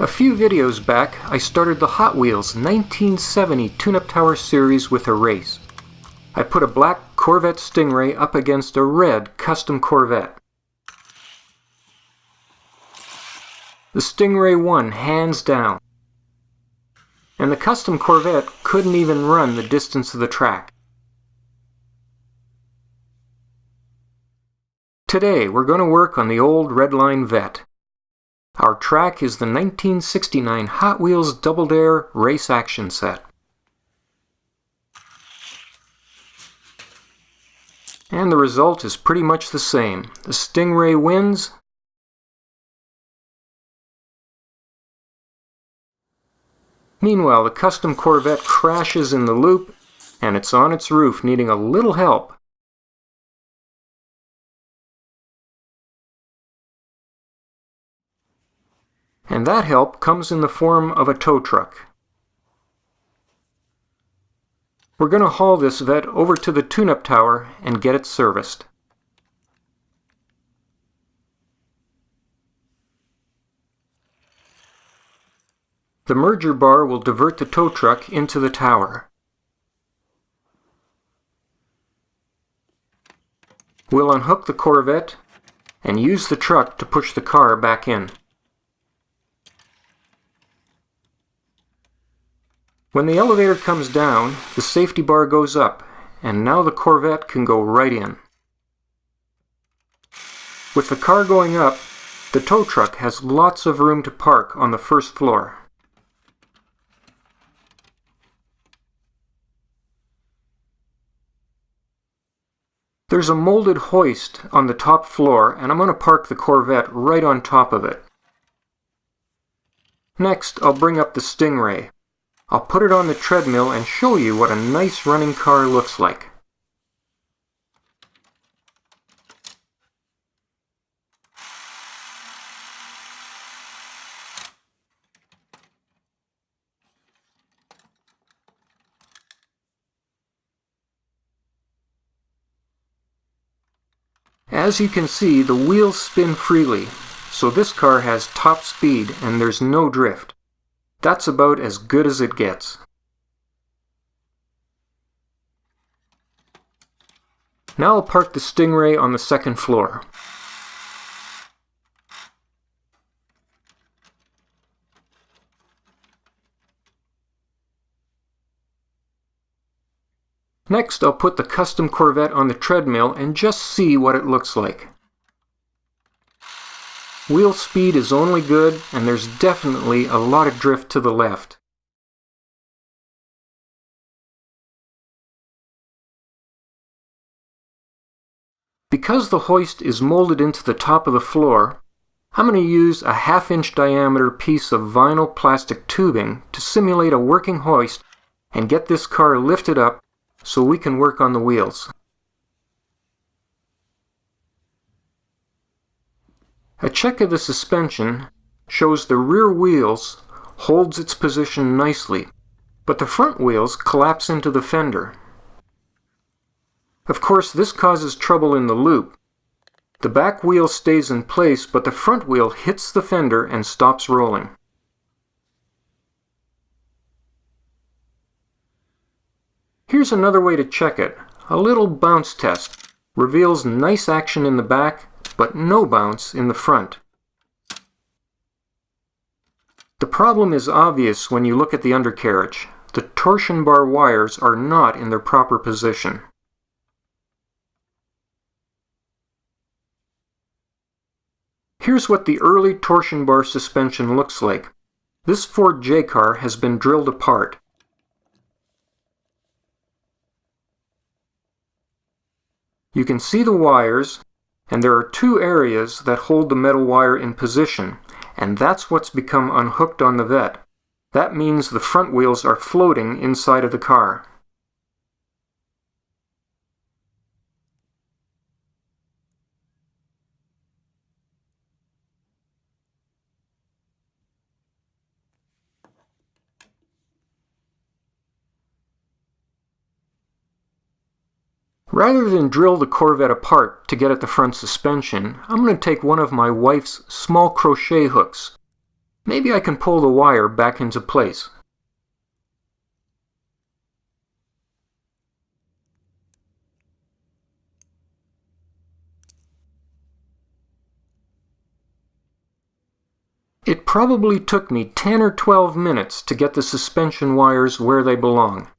A few videos back, I started the Hot Wheels 1970 Tune-Up Tower series with a race. I put a black Corvette Stingray up against a red Custom Corvette. The Stingray won hands down, and the Custom Corvette couldn't even run the distance of the track. Today we're going to work on the old Redline Vette. Our track is the 1969 Hot Wheels Double Dare Race Action Set. And the result is pretty much the same. The Stingray wins. Meanwhile, the Custom Corvette crashes in the loop, and it's on its roof needing a little help. And that help comes in the form of a tow truck. We're going to haul this Vette over to the tune-up tower and get it serviced. The merger bar will divert the tow truck into the tower. We'll unhook the Corvette and use the truck to push the car back in. When the elevator comes down, the safety bar goes up, and now the Corvette can go right in. With the car going up, the tow truck has lots of room to park on the first floor. There's a molded hoist on the top floor, and I'm going to park the Corvette right on top of it. Next, I'll bring up the Stingray. I'll put it on the treadmill and show you what a nice running car looks like. As you can see, the wheels spin freely, so this car has top speed and there's no drift. That's about as good as it gets. Now I'll park the Stingray on the second floor. Next, I'll put the Custom Corvette on the treadmill and just see what it looks like. Wheel speed is only good, and there's definitely a lot of drift to the left. Because the hoist is molded into the top of the floor, I'm going to use a 1/2-inch diameter piece of vinyl plastic tubing to simulate a working hoist and get this car lifted up so we can work on the wheels. A check of the suspension shows the rear wheels holds its position nicely, but the front wheels collapse into the fender. Of course, this causes trouble in the loop. The back wheel stays in place, but the front wheel hits the fender and stops rolling. Here's another way to check it. A little bounce test reveals nice action in the back, but no bounce in the front. The problem is obvious when you look at the undercarriage. The torsion bar wires are not in their proper position. Here's what the early torsion bar suspension looks like. This Ford J car has been drilled apart. You can see the wires, and there are two areas that hold the metal wire in position, and that's what's become unhooked on the Vette. That means the front wheels are floating inside of the car. Rather than drill the Corvette apart to get at the front suspension, I'm going to take one of my wife's small crochet hooks. Maybe I can pull the wire back into place. It probably took me 10 or 12 minutes to get the suspension wires where they belong.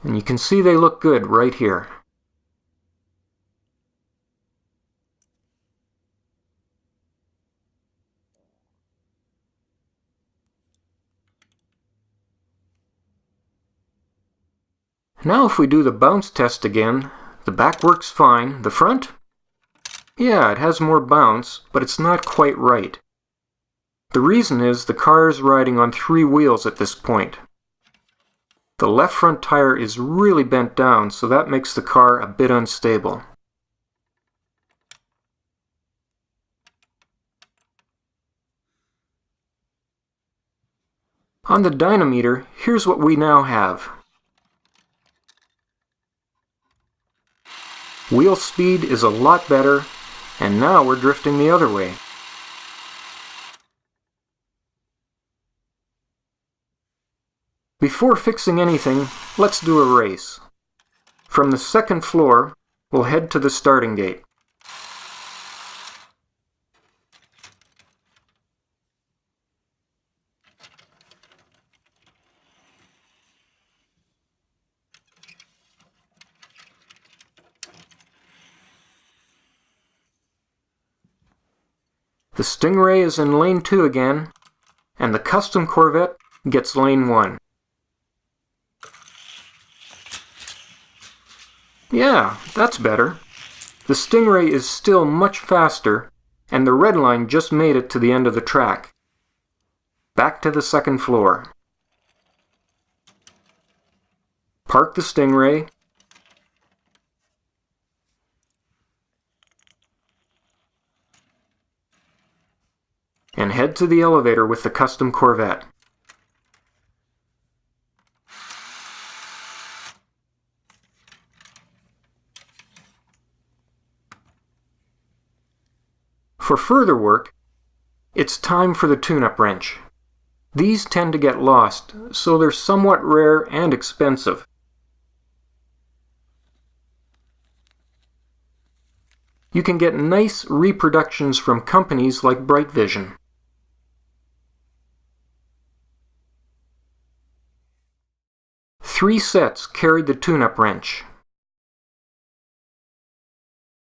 And you can see they look good right here. Now if we do the bounce test again, the back works fine. The front? Yeah, it has more bounce, but it's not quite right. The reason is the car is riding on 3 wheels at this point. The left front tire is really bent down, so that makes the car a bit unstable. On the dynameter, here's what we now have. Wheel speed is a lot better, and now we're drifting the other way. Before fixing anything, let's do a race. From the second floor, we'll head to the starting gate. The Stingray is in lane 2 again, and the Custom Corvette gets lane 1. Yeah, that's better. The Stingray is still much faster, and the red line just made it to the end of the track. Back to the second floor. Park the Stingray. And head to the elevator with the Custom Corvette. For further work, it's time for the tune-up wrench. These tend to get lost, so they're somewhat rare and expensive. You can get nice reproductions from companies like Bright Vision. Three sets carried the tune-up wrench.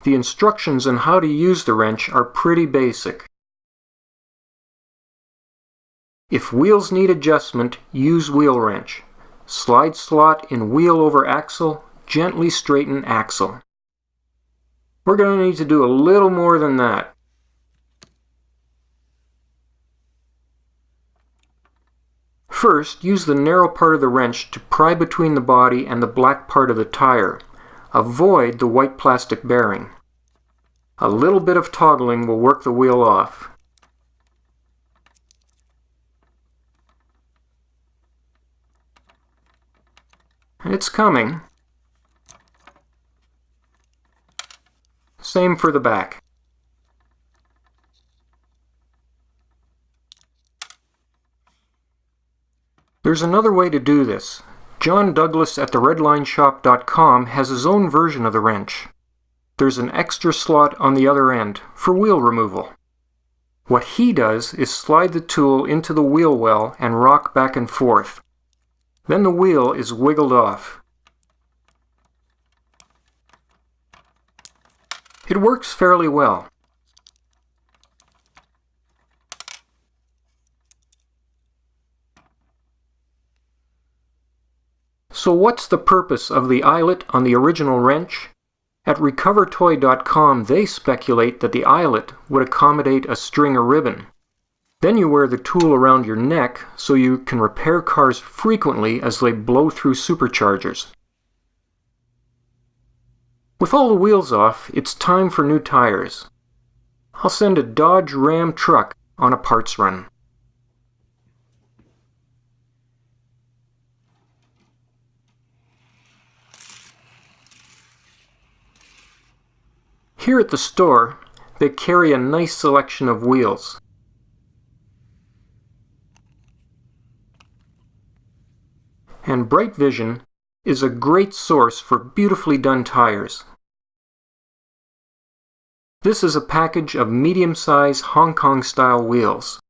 The instructions on how to use the wrench are pretty basic. If wheels need adjustment, use wheel wrench. Slide slot in wheel over axle, gently straighten axle. We're going to need to do a little more than that. First, use the narrow part of the wrench to pry between the body and the black part of the tire. Avoid the white plastic bearing. A little bit of toggling will work the wheel off. It's coming. Same for the back. There's another way to do this. John Douglas at theredlineshop.com has his own version of the wrench. There's an extra slot on the other end for wheel removal. What he does is slide the tool into the wheel well and rock back and forth. Then the wheel is wiggled off. It works fairly well. So what's the purpose of the eyelet on the original wrench? At recovertoy.com they speculate that the eyelet would accommodate a string or ribbon. Then you wear the tool around your neck so you can repair cars frequently as they blow through superchargers. With all the wheels off, it's time for new tires. I'll send a Dodge Ram truck on a parts run. Here at the store, they carry a nice selection of wheels. and bright vision is a great source for beautifully done tires. This is a package of medium-size Hong Kong-style wheels.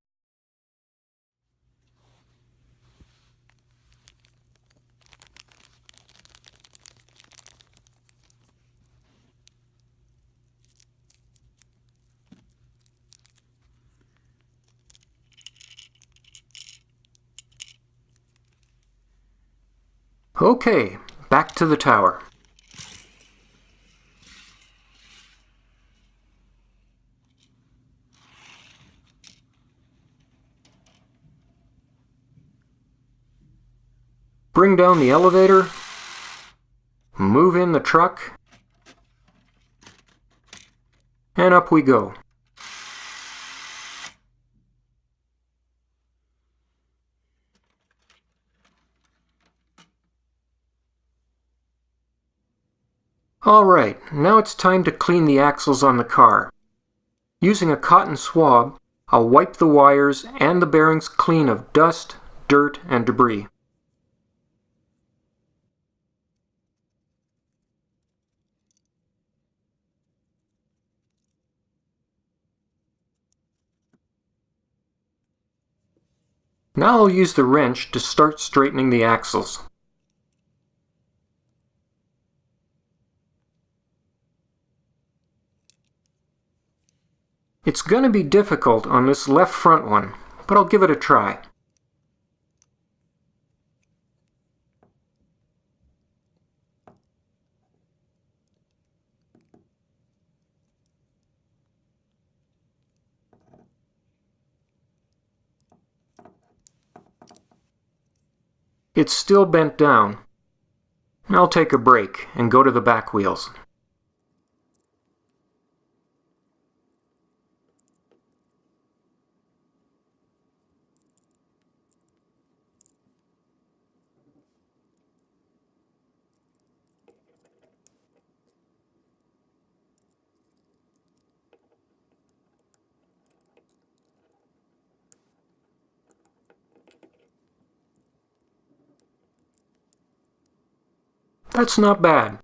Okay, back to the tower. Bring down the elevator, move in the truck, and up we go. Alright, now it's time to clean the axles on the car. Using a cotton swab, I'll wipe the wires and the bearings clean of dust, dirt, and debris. Now I'll use the wrench to start straightening the axles. It's going to be difficult on this left front one, but I'll give it a try. It's still bent down. I'll take a break and go to the back wheels. That's not bad.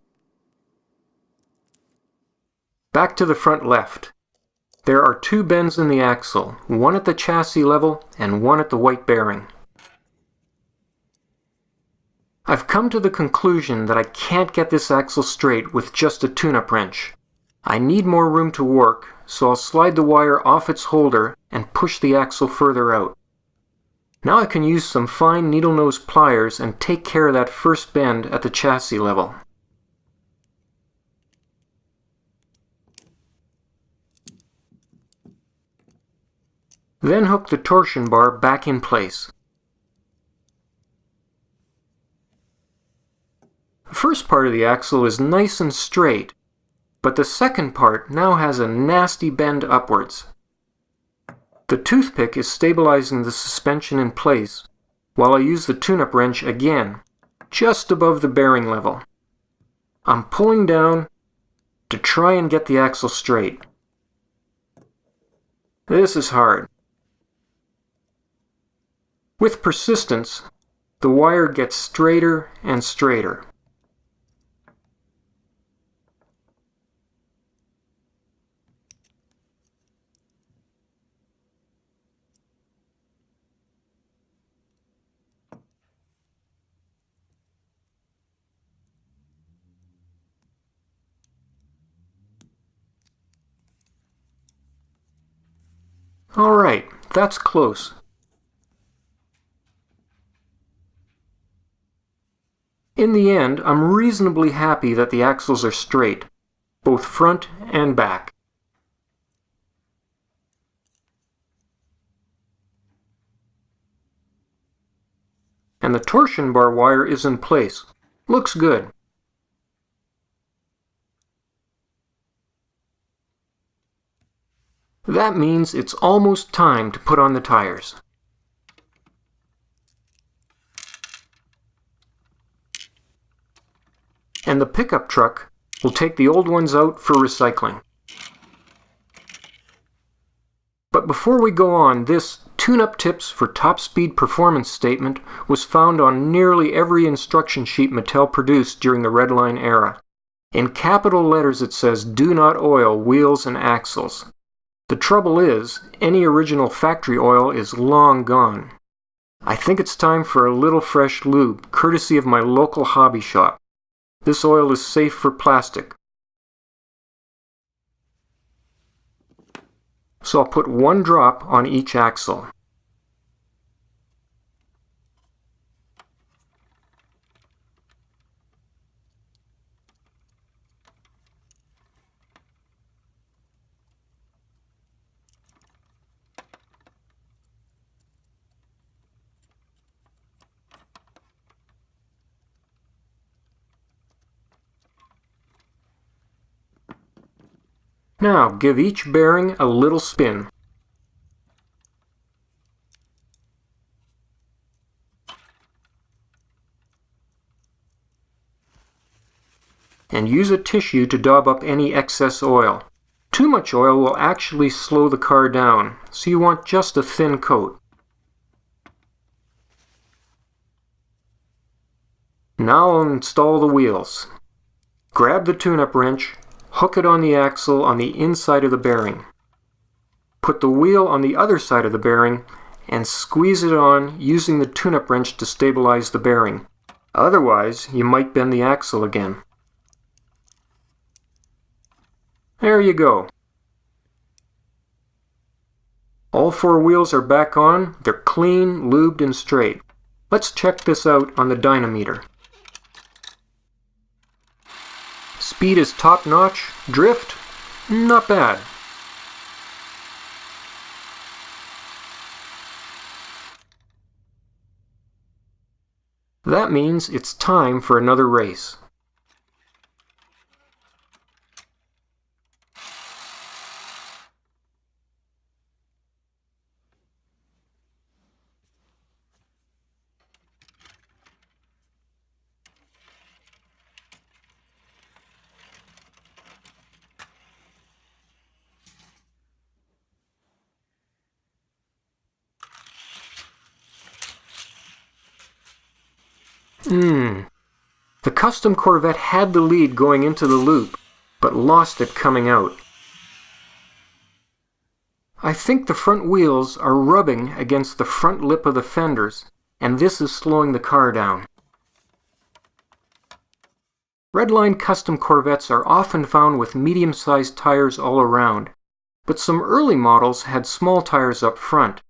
Back to the front left. There are two bends in the axle, one at the chassis level and one at the white bearing. I've come to the conclusion that I can't get this axle straight with just a tune-up wrench. I need more room to work, so I'll slide the wire off its holder and push the axle further out. Now I can use some fine needle nose pliers and take care of that first bend at the chassis level. Then hook the torsion bar back in place. The first part of the axle is nice and straight, but the second part now has a nasty bend upwards. The toothpick is stabilizing the suspension in place, while I use the tune-up wrench again, just above the bearing level. I'm pulling down to try and get the axle straight. This is hard. With persistence, the wire gets straighter and straighter. Alright, that's close. In the end, I'm reasonably happy that the axles are straight, both front and back. And the torsion bar wire is in place. Looks good. That means it's almost time to put on the tires. And the pickup truck will take the old ones out for recycling. But before we go on, this tune-up tips for top speed performance statement was found on nearly every instruction sheet Mattel produced during the Redline era. In capital letters it says, "Do not oil wheels and axles." The trouble is, any original factory oil is long gone. I think it's time for a little fresh lube, courtesy of my local hobby shop. This oil is safe for plastic. So I'll put 1 drop on each axle. Now give each bearing a little spin. And use a tissue to daub up any excess oil. Too much oil will actually slow the car down, so you want just a thin coat. Now I'll install the wheels. Grab the tune-up wrench, hook it on the axle on the inside of the bearing. Put the wheel on the other side of the bearing and squeeze it on using the tune-up wrench to stabilize the bearing. Otherwise, you might bend the axle again. There you go. All 4 wheels are back on. They're clean, lubed, and straight. Let's check this out on the dynameter. Speed is top-notch. Drift? Not bad. That means it's time for another race. The Custom Corvette had the lead going into the loop, but lost it coming out. I think the front wheels are rubbing against the front lip of the fenders, and this is slowing the car down. Redline Custom Corvettes are often found with medium-sized tires all around, but some early models had small tires up front.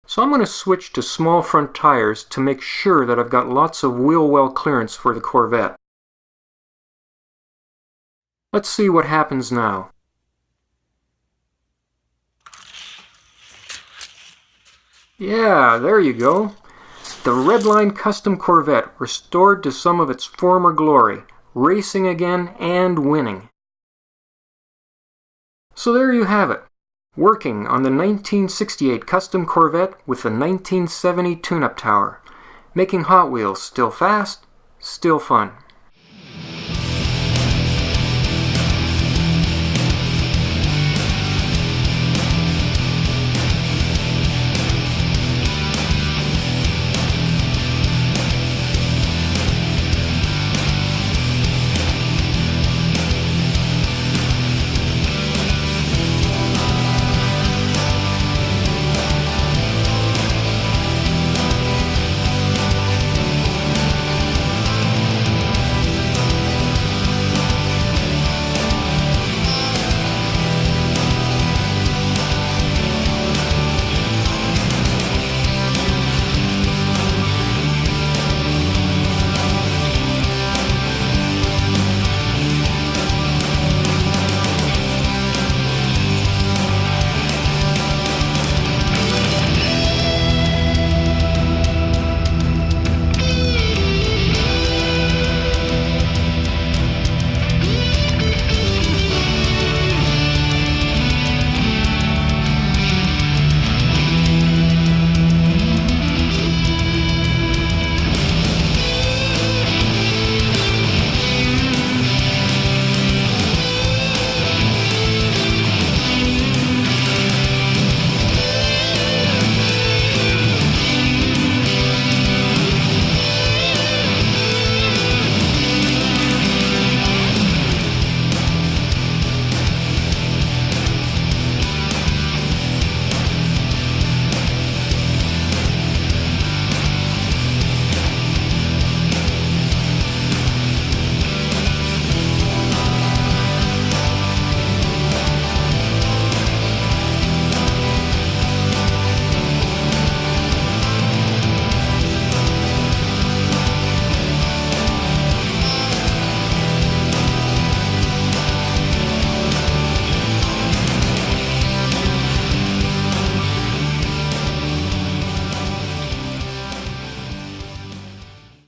So I'm going to switch to small front tires to make sure that I've got lots of wheel well clearance for the Corvette. Let's see what happens now. Yeah, there you go. The Redline Custom Corvette restored to some of its former glory, racing again and winning. So there you have it. Working on the 1968 Custom Corvette with the 1970 tune-up tower, making Hot Wheels still fast, still fun.